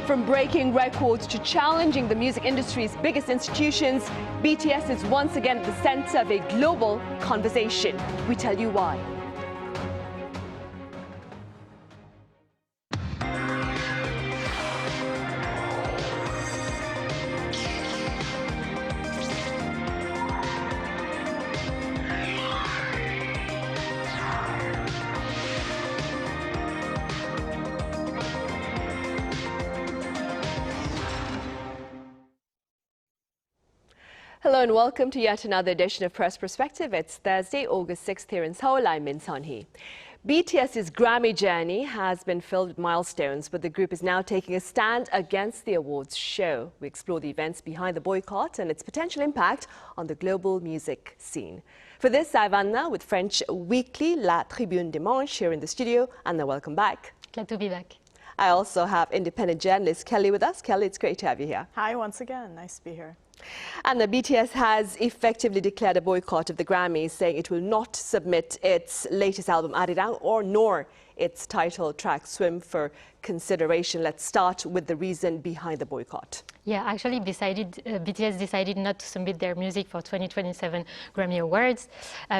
From breaking records to challenging the music industry's biggest institutions, BTS is once again at the center of a global conversation. We tell you why. Hello and welcome to yet another edition of Press Perspective. It's Thursday, August 6th here in Seoul. I'm Min Sun-hee. BTS's Grammy journey has been filled with milestones, but the group is now taking a stand against the awards show. We explore the events behind the boycott and its potential impact on the global music scene. For this, I have Hanna with French weekly La Tribune Dimanche here in the studio. Hanna, welcome back. Glad to be back. I also have independent journalist Kelly with us. Kelly, it's great to have you here. Hi, once again. Nice to be here. And the BTS has effectively declared a boycott of the Grammys, saying it will not submit its latest album Arirang nor its title track Swim for consideration. Let's start with the reason behind the boycott. Yeah, actually BTS decided not to submit their music for 2027 Grammy Awards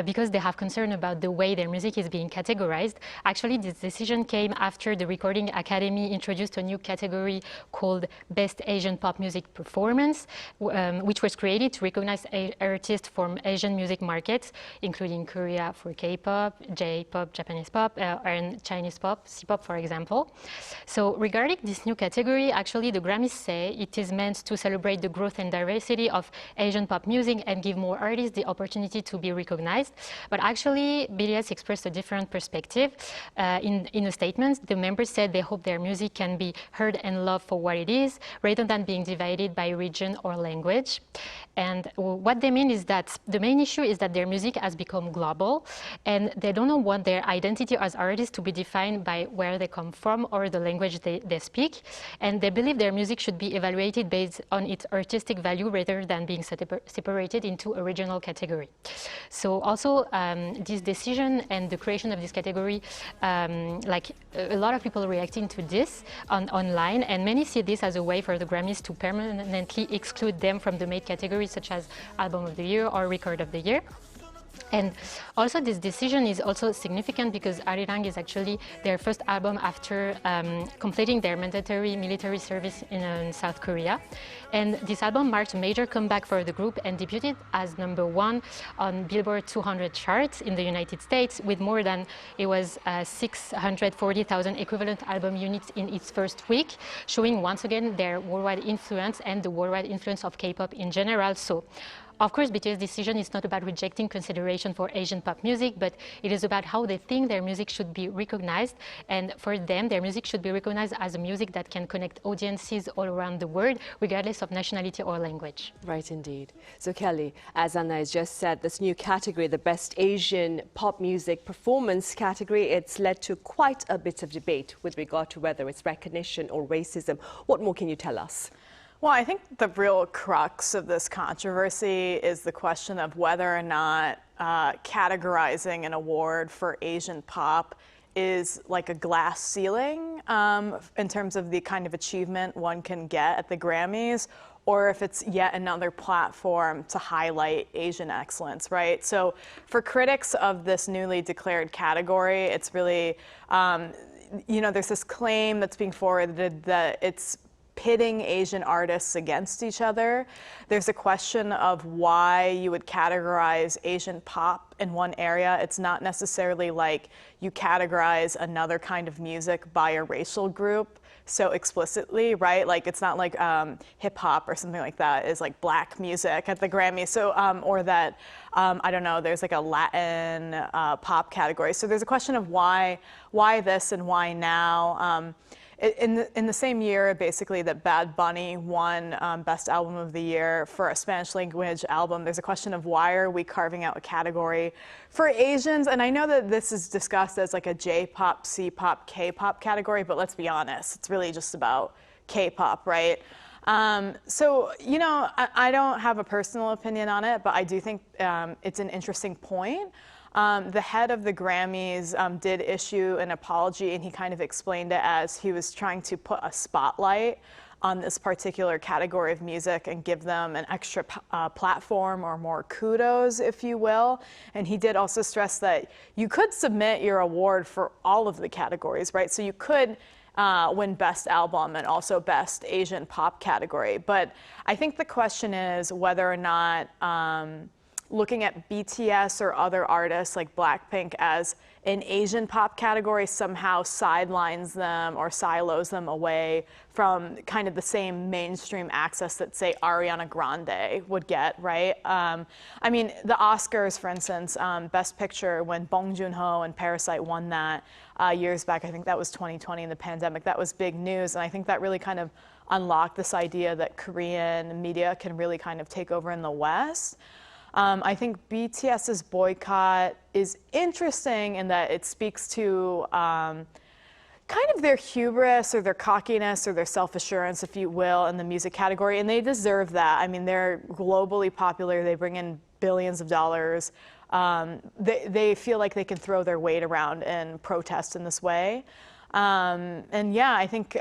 because they have concern about the way their music is being categorized. Actually, this decision came after the Recording Academy introduced a new category called Best Asian Pop Music Performance, which was created to recognize artists from Asian music markets, including Korea for K-pop, J-pop, Japanese pop, and Chinese pop, C-pop, for example. So regarding this new category, actually the Grammys say it is meant to celebrate the growth and diversity of Asian pop music and give more artists the opportunity to be recognized. But actually, BTS expressed a different perspective. In a statement, the members said they hope their music can be heard and loved for what it is, rather than being divided by region or language. And what they mean is that the main issue is that their music has become global, and they don't want their identity as artists to be defined by where they come from or the language they speak. And they believe their music should be evaluated based on its artistic value rather than being separated into a regional category. So also this decision and the creation of this category, like a lot of people reacting to this online, and many see this as a way for the Grammys to permanently exclude them from the main categories such as Album of the Year or Record of the Year. And also this decision is also significant because Arirang is actually their first album after completing their mandatory military service in South Korea. And this album marked a major comeback for the group and debuted as #1 on Billboard 200 charts in the United States with more than, it was 640,000 equivalent album units in its first week, showing once again their worldwide influence and the worldwide influence of K-pop in general. So, of course, BTS' decision is not about rejecting consideration for Asian pop music, but it is about how they think their music should be recognized. And for them, their music should be recognized as a music that can connect audiences all around the world, regardless of nationality or language. Right, indeed. So, Kelly, as Anna has just said, this new category, the Best Asian Pop Music Performance category, it's led to quite a bit of debate with regard to whether it's recognition or racism. What more can you tell us? Well, I think the real crux of this controversy is the question of whether or not categorizing an award for Asian pop is like a glass ceiling in terms of the kind of achievement one can get at the Grammys, or if it's yet another platform to highlight Asian excellence, right? So for critics of this newly declared category, it's really, there's this claim that's being forwarded that it's pitting Asian artists against each other. There's a question of why you would categorize Asian pop in one area. It's not necessarily like you categorize another kind of music by a racial group so explicitly, right? Like it's not like hip hop or something like that is like black music at the Grammys. So, or that, I don't know, there's like a Latin pop category. So there's a question of why this and why now. In the same year, basically, that Bad Bunny won Best Album of the Year for a Spanish language album, there's a question of why are we carving out a category for Asians? And I know that this is discussed as like a J-pop, C-pop, K-pop category, but let's be honest, it's really just about K-pop, right? So, I don't have a personal opinion on it, but I do think it's an interesting point. The head of the Grammys did issue an apology, and he kind of explained it as he was trying to put a spotlight on this particular category of music and give them an extra platform or more kudos, if you will. And he did also stress that you could submit your award for all of the categories, right? So you could win Best Album and also Best Asian Pop category. But I think the question is whether or not looking at BTS or other artists like Blackpink as an Asian pop category somehow sidelines them or silos them away from kind of the same mainstream access that, say, Ariana Grande would get, right? I mean, the Oscars, for instance, Best Picture, when Bong Joon-ho and Parasite won that years back, I think that was 2020 in the pandemic, that was big news, and I think that really kind of unlocked this idea that Korean media can really kind of take over in the West. I think BTS's boycott is interesting in that it speaks to kind of their hubris or their cockiness or their self-assurance, if you will, in the music category, and they deserve that. I mean, they're globally popular. They bring in billions of dollars. They feel like they can throw their weight around and protest in this way. And yeah, I think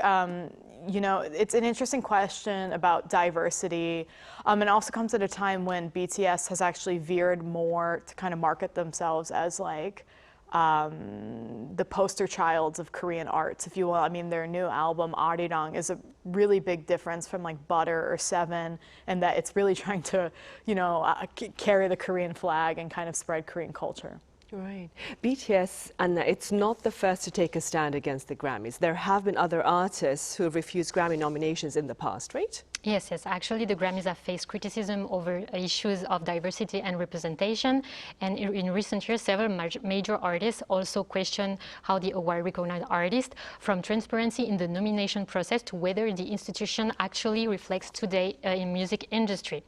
you know, it's an interesting question about diversity. It also comes at a time when BTS has actually veered more to kind of market themselves as like the poster child of Korean arts, if you will. I mean, their new album, Arirang, is a really big difference from like Butter or Seven, and that it's really trying to, you know, carry the Korean flag and kind of spread Korean culture. Right. BTS, and it's not the first to take a stand against the Grammys. There have been other artists who have refused Grammy nominations in the past, right? Yes, yes. Actually, the Grammys have faced criticism over issues of diversity and representation. And in recent years, several major artists also question how the award recognizes artists, from transparency in the nomination process to whether the institution actually reflects today in music industry.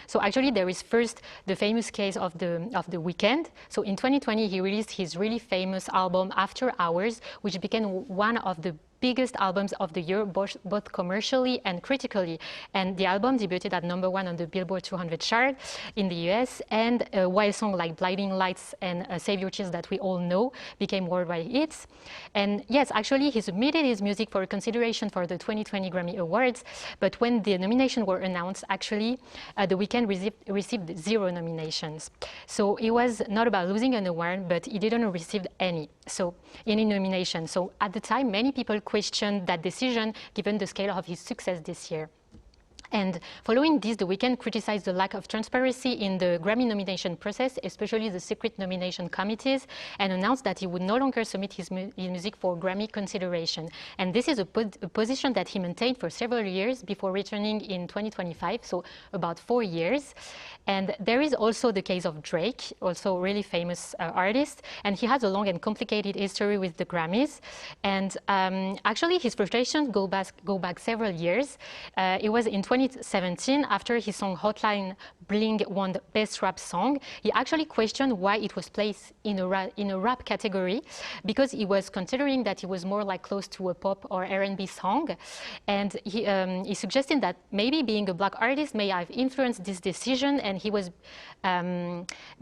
So actually, there is first the famous case of the Weeknd. So in 2020, he released his really famous album After Hours, which became one of the biggest albums of the year, both commercially and critically. And the album debuted at #1 on the Billboard 200 chart in the US, and while songs like Blinding Lights and Save Your Tears that we all know became worldwide hits. And yes, actually he submitted his music for consideration for the 2020 Grammy Awards, but when the nominations were announced, actually The Weeknd received 0 nominations. So it was not about losing an award, but he didn't receive any nomination. So at the time, many people questioned that decision given the scale of his success this year. And following this, The Weeknd criticized the lack of transparency in the Grammy nomination process, especially the secret nomination committees, and announced that he would no longer submit his music for Grammy consideration. And this is a position that he maintained for several years before returning in 2025, so about 4 years. And there is also the case of Drake, also a really famous artist, and he has a long and complicated history with the Grammys. And actually, his frustrations go back several years. It was in 2017, after his song Hotline Bling won the Best Rap Song, he actually questioned why it was placed in a rap category, because he was considering that it was more like close to a pop or R&B song. And he suggested that maybe being a black artist may have influenced this decision, and he was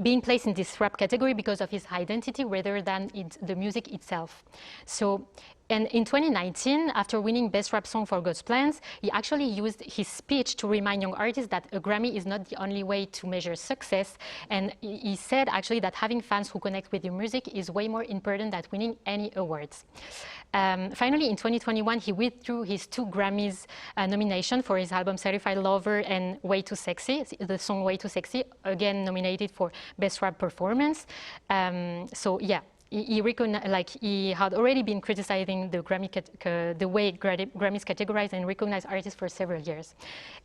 being placed in this rap category because of his identity rather than the music itself. So, and in 2019, after winning Best Rap Song for God's Plans, he actually used his speech to remind young artists that a Grammy is not the only way to measure success. And he said actually that having fans who connect with your music is way more important than winning any awards. Finally, in 2021, he withdrew his 2 Grammys nomination for his album Certified Lover and Way Too Sexy, the song Way Too Sexy, again nominated for Best Rap Performance. So yeah. He had already been criticizing the way Grammys categorize and recognize artists for several years.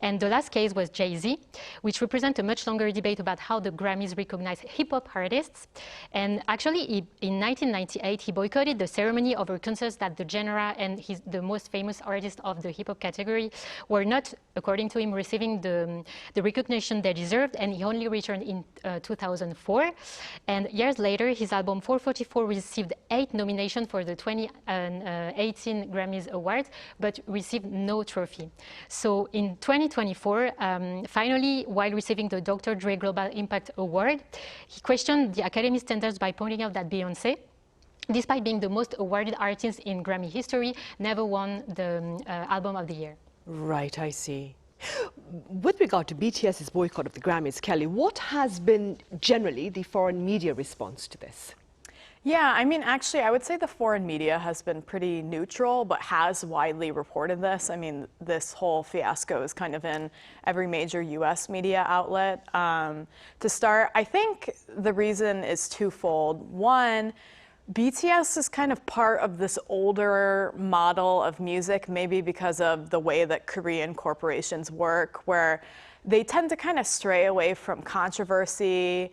And the last case was Jay-Z, which represents a much longer debate about how the Grammys recognize hip-hop artists. And actually, in 1998, he boycotted the ceremony over concerns that the genre and the most famous artists of the hip-hop category were not, according to him, receiving the recognition they deserved, and he only returned in 2004. And years later, his album 444 2004 received 8 nominations for the 2018 Grammys Awards, but received no trophy. So in 2024, finally, while receiving the Dr. Dre Global Impact Award, he questioned the Academy standards by pointing out that Beyoncé, despite being the most awarded artist in Grammy history, never won the Album of the Year. Right, I see. With regard to BTS's boycott of the Grammys, Kelly, what has been generally the foreign media response to this? Yeah, I mean, actually, I would say the foreign media has been pretty neutral, but has widely reported this. I mean, this whole fiasco is kind of in every major US media outlet. To start, I think the reason is twofold. One, BTS is kind of part of this older model of music, maybe because of the way that Korean corporations work, where they tend to kind of stray away from controversy.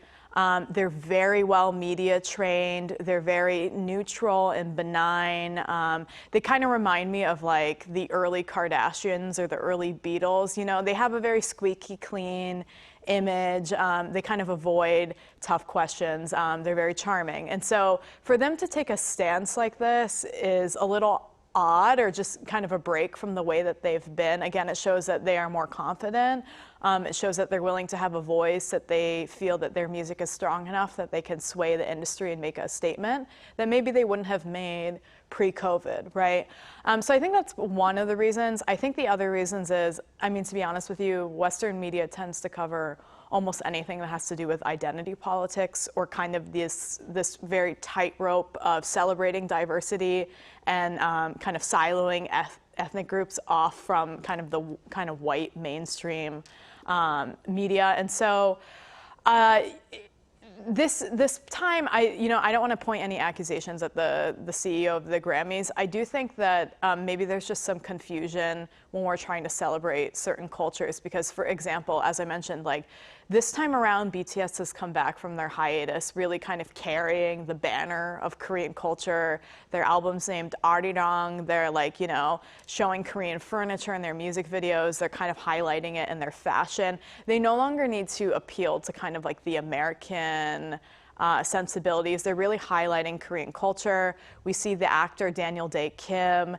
They're very well media trained. They're very neutral and benign. They kind of remind me of like the early Kardashians or the early Beatles. You know, they have a very squeaky clean image. They kind of avoid tough questions. They're very charming. And so for them to take a stance like this is a little odd, or just kind of a break from the way that they've been. Again, it shows that they are more confident. It shows that they're willing to have a voice, that they feel that their music is strong enough that they can sway the industry and make a statement that maybe they wouldn't have made pre-COVID, right? So I think that's one of the reasons. I think the other reasons is, I mean, to be honest with you, Western media tends to cover almost anything that has to do with identity politics, or kind of this very tightrope of celebrating diversity and kind of siloing ethnic groups off from kind of the kind of white mainstream media. And so this time, I don't want to point any accusations at the CEO of the Grammys. I do think that maybe there's just some confusion when we're trying to celebrate certain cultures, because, for example, as I mentioned, like this time around, BTS has come back from their hiatus, really kind of carrying the banner of Korean culture. Their album's named Arirang. They're like, you know, showing Korean furniture in their music videos. They're kind of highlighting it in their fashion. They no longer need to appeal to kind of like the American sensibilities. They're really highlighting Korean culture. We see the actor Daniel Dae Kim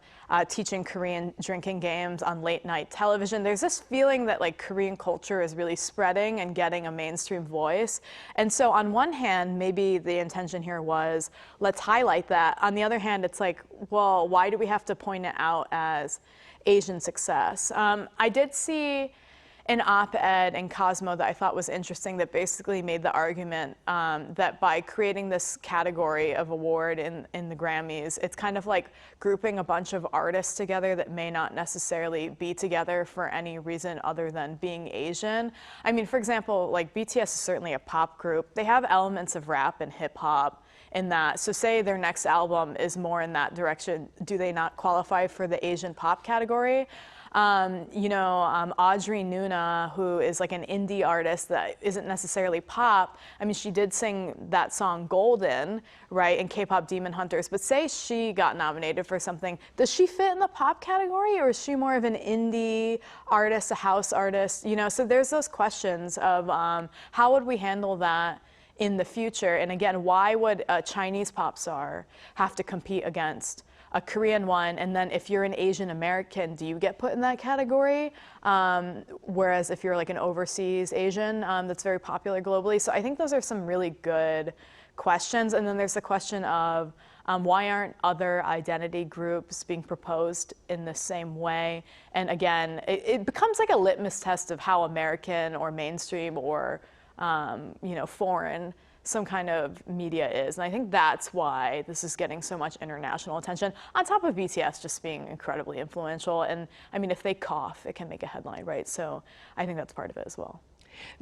teaching Korean drinking games on late night television. There's this feeling that like Korean culture is really spreading and getting a mainstream voice. And so on one hand, maybe the intention here was, let's highlight that. On the other hand, it's like, well, why do we have to point it out as Asian success? I did see an op-ed in Cosmo that I thought was interesting that basically made the argument that by creating this category of award in the Grammys, it's kind of like grouping a bunch of artists together that may not necessarily be together for any reason other than being Asian. I mean, for example, like BTS is certainly a pop group. They have elements of rap and hip hop in that. So say their next album is more in that direction, do they not qualify for the Asian pop category? Audrey Nuna, who is like an indie artist that isn't necessarily pop, I mean, she did sing that song Golden, right, in K-pop Demon Hunters, but say she got nominated for something, does she fit in the pop category, or is she more of an indie artist, a house artist? You know, so there's those questions of how would we handle that in the future? And again, why would a Chinese pop star have to compete against a Korean one? And then if you're an Asian American, do you get put in that category? Whereas if you're like an overseas Asian, that's very popular globally. So I think those are some really good questions. And then there's the question of why aren't other identity groups being proposed in the same way? And again, it becomes like a litmus test of how American or mainstream or foreign some kind of media is. And I think that's why this is getting so much international attention, on top of BTS just being incredibly influential. And I mean, if they cough, it can make a headline, right? So I think that's part of it as well.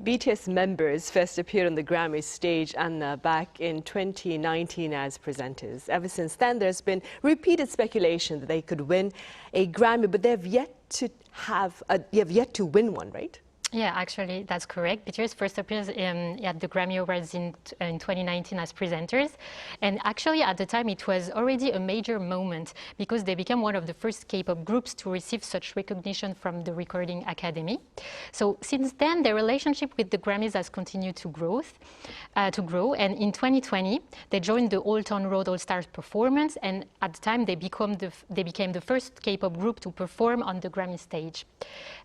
BTS members first appeared on the Grammy stage, Hanna, back in 2019 as presenters. Ever since then, there's been repeated speculation that they could win a Grammy, but they've yet to win one, right? Yeah, actually, that's correct. BTS first appears at the Grammy Awards in 2019 as presenters. And actually, at the time, it was already a major moment because they became one of the first K-pop groups to receive such recognition from the Recording Academy. So since then, their relationship with the Grammys has continued to grow. And in 2020, they joined the Old Town Road All-Stars performance. And at the time, they became the first K-pop group to perform on the Grammy stage.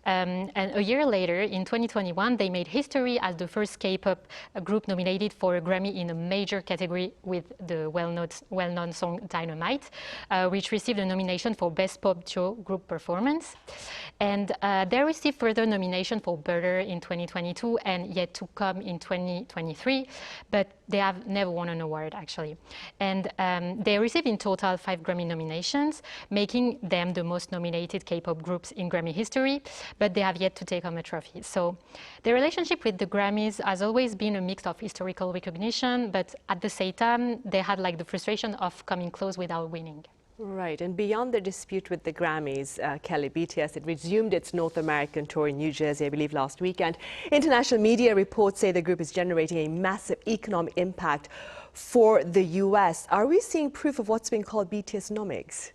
And a year later, in 2021, they made history as the first K-pop group nominated for a Grammy in a major category with the well-known song Dynamite, which received a nomination for Best Pop Duo Group Performance. And they received further nomination for Butter in 2022 and yet to come in 2023, but they have never won an award, actually. And they received in total 5 Grammy nominations, making them the most nominated K-pop groups in Grammy history, but they have yet to take home a trophy. So their relationship with the Grammys has always been a mix of historical recognition, but at the same time, they had like the frustration of coming close without winning. Right, and beyond the dispute with the Grammys, Kelly, BTS, it resumed its North American tour in New Jersey, I believe, last weekend. International media reports say the group is generating a massive economic impact for the U.S. Are we seeing proof of what's being called BTS-nomics?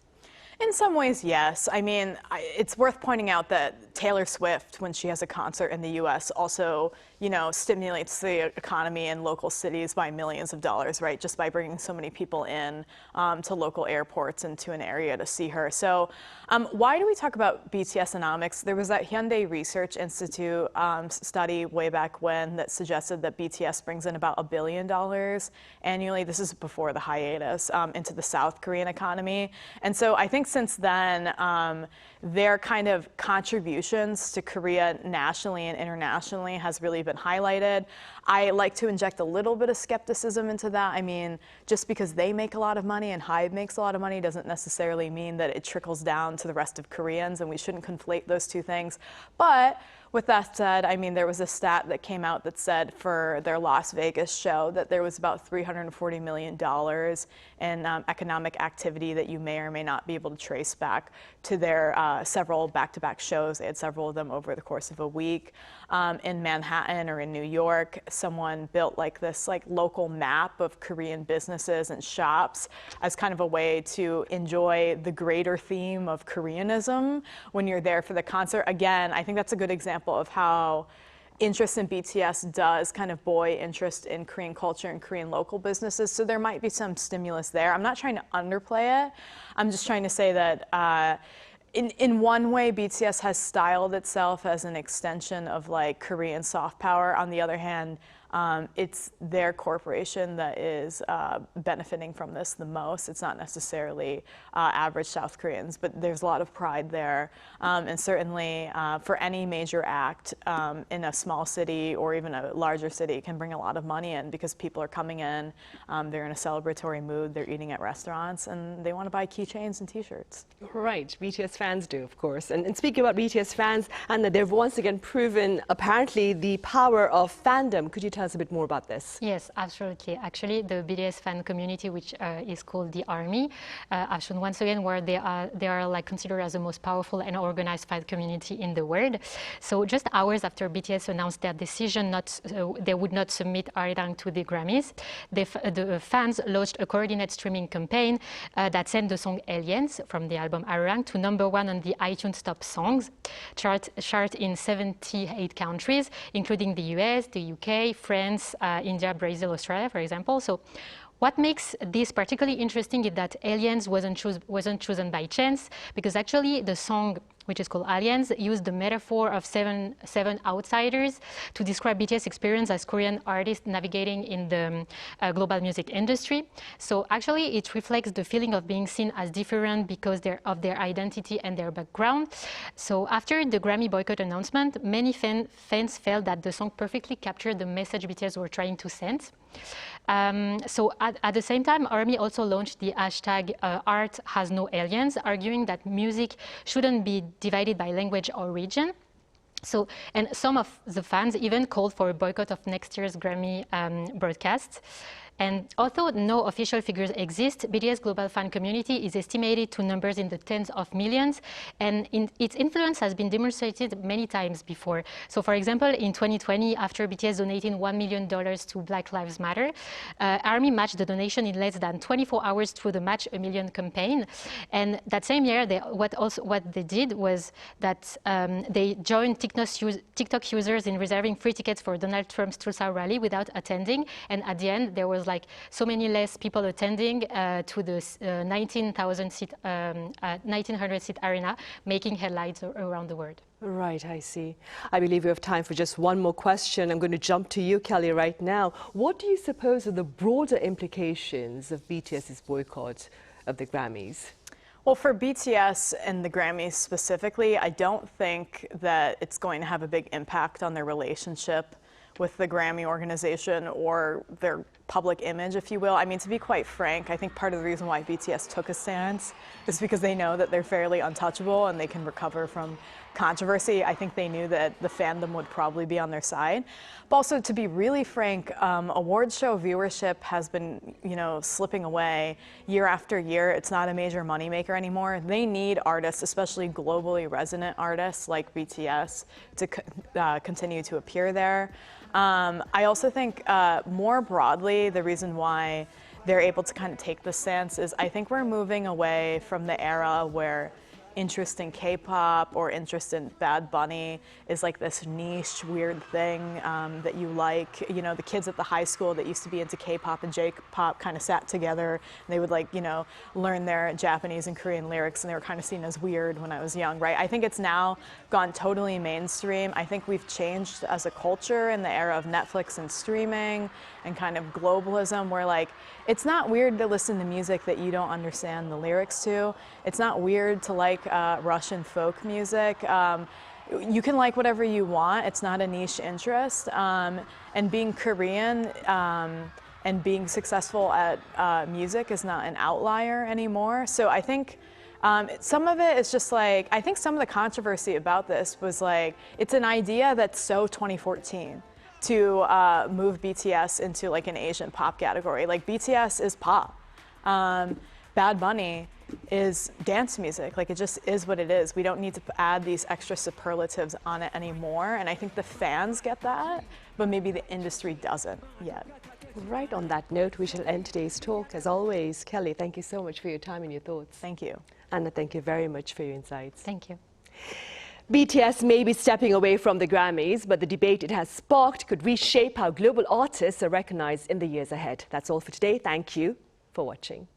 In some ways, yes. I mean, it's worth pointing out that Taylor Swift, when she has a concert in the U.S., also, stimulates the economy in local cities by millions of dollars, right? Just by bringing so many people in to local airports and to an area to see her. So why do we talk about BTS-nomics? There was that Hyundai Research Institute study way back when that suggested that BTS brings in about $1 billion annually. This is before the hiatus into the South Korean economy. And so I think since then, their kind of contributions to Korea nationally and internationally has really been highlighted. I like to inject a little bit of skepticism into that. I mean, just because they make a lot of money and HYBE makes a lot of money doesn't necessarily mean that it trickles down to the rest of Koreans, and we shouldn't conflate those two things. But with that said, I mean, there was a stat that came out that said for their Las Vegas show that there was about $340 million in economic activity that you may or may not be able to trace back to their several back-to-back shows. They had several of them over the course of a week. In Manhattan or in New York, someone built this local map of Korean businesses and shops as kind of a way to enjoy the greater theme of Koreanism when you're there for the concert. Again, I think that's a good example of how interest in BTS does kind of buoy interest in Korean culture and Korean local businesses. So there might be some stimulus there. I'm not trying to underplay it. I'm just trying to say that in one way, BTS has styled itself as an extension of Korean soft power. On the other hand, it's their corporation that is benefiting from this the most. It's not necessarily average South Koreans, but there's a lot of pride there. And certainly for any major act in a small city or even a larger city, it can bring a lot of money in because people are coming in, they're in a celebratory mood, they're eating at restaurants, and they want to buy keychains and t-shirts. Right, BTS fans do, of course. And speaking about BTS fans, Hanna, they've once again proven, apparently, the power of fandom. Could you tell us a bit more about this? Yes, absolutely. Actually, the BTS fan community, which is called the ARMY, have shown once again where they are considered as the most powerful and organized fan community in the world. So just hours after BTS announced their decision they would not submit Arirang to the Grammys, the fans launched a coordinated streaming campaign that sent the song Aliens from the album Arirang to #1 on the iTunes Top Songs chart in 78 countries, including the US, the UK, France, India, Brazil, Australia, for example. So what makes this particularly interesting is that Aliens wasn't chosen by chance, because actually the song, which is called Aliens, used the metaphor of seven outsiders to describe BTS experience as Korean artists navigating in the global music industry. So actually it reflects the feeling of being seen as different because of their identity and their background. So after the Grammy boycott announcement, many fans felt that the song perfectly captured the message BTS were trying to send. So at the same time, ARMY also launched the hashtag Art Has No Aliens, arguing that music shouldn't be divided by language or region. So, and some of the fans even called for a boycott of next year's Grammy broadcasts. And although no official figures exist, BTS global fan community is estimated to numbers in the tens of millions, and its influence has been demonstrated many times before. So for example, in 2020, after BTS donating $1 million to Black Lives Matter, ARMY matched the donation in less than 24 hours through the Match a Million campaign. And that same year, what they did was that they joined TikTok users in reserving free tickets for Donald Trump's Tulsa rally without attending. And at the end, there was like so many less people attending to the 1900-seat arena, making headlines around the world. Right, I see. I believe we have time for just one more question. I'm going to jump to you, Kelly, right now. What do you suppose are the broader implications of BTS's boycott of the Grammys? Well, for BTS and the Grammys specifically, I don't think that it's going to have a big impact on their relationship with the Grammy organization or their public image, if you will. I mean, to be quite frank, I think part of the reason why BTS took a stance is because they know that they're fairly untouchable and they can recover from controversy. I think they knew that the fandom would probably be on their side. But also, to be really frank, awards show viewership has been, slipping away year after year. It's not a major moneymaker anymore. They need artists, especially globally resonant artists like BTS, to continue to appear there. I also think more broadly, the reason why they're able to kind of take the stance is I think we're moving away from the era where interest in K-pop or interest in Bad Bunny is like this niche, weird thing that you like. The kids at the high school that used to be into K-pop and J-pop kind of sat together and they would learn their Japanese and Korean lyrics, and they were kind of seen as weird when I was young, right? I think it's now gone totally mainstream. I think we've changed as a culture in the era of Netflix and streaming and kind of globalism, where it's not weird to listen to music that you don't understand the lyrics to. It's not weird to like Russian folk music. You can like whatever you want. It's not a niche interest. And being Korean and being successful at music is not an outlier anymore. So I think some of it is just I think some of the controversy about this was it's an idea that's so 2014 to move BTS into an Asian pop category. BTS is pop. Bad Bunny is dance music. It just is what it is. We don't need to add these extra superlatives on it anymore. And I think the fans get that, but maybe the industry doesn't yet. Right, on that note, we shall end today's talk. As always, Kelly, thank you so much for your time and your thoughts. Thank you. Anna, thank you very much for your insights. Thank you. BTS may be stepping away from the Grammys, but the debate it has sparked could reshape how global artists are recognized in the years ahead. That's all for today. Thank you for watching.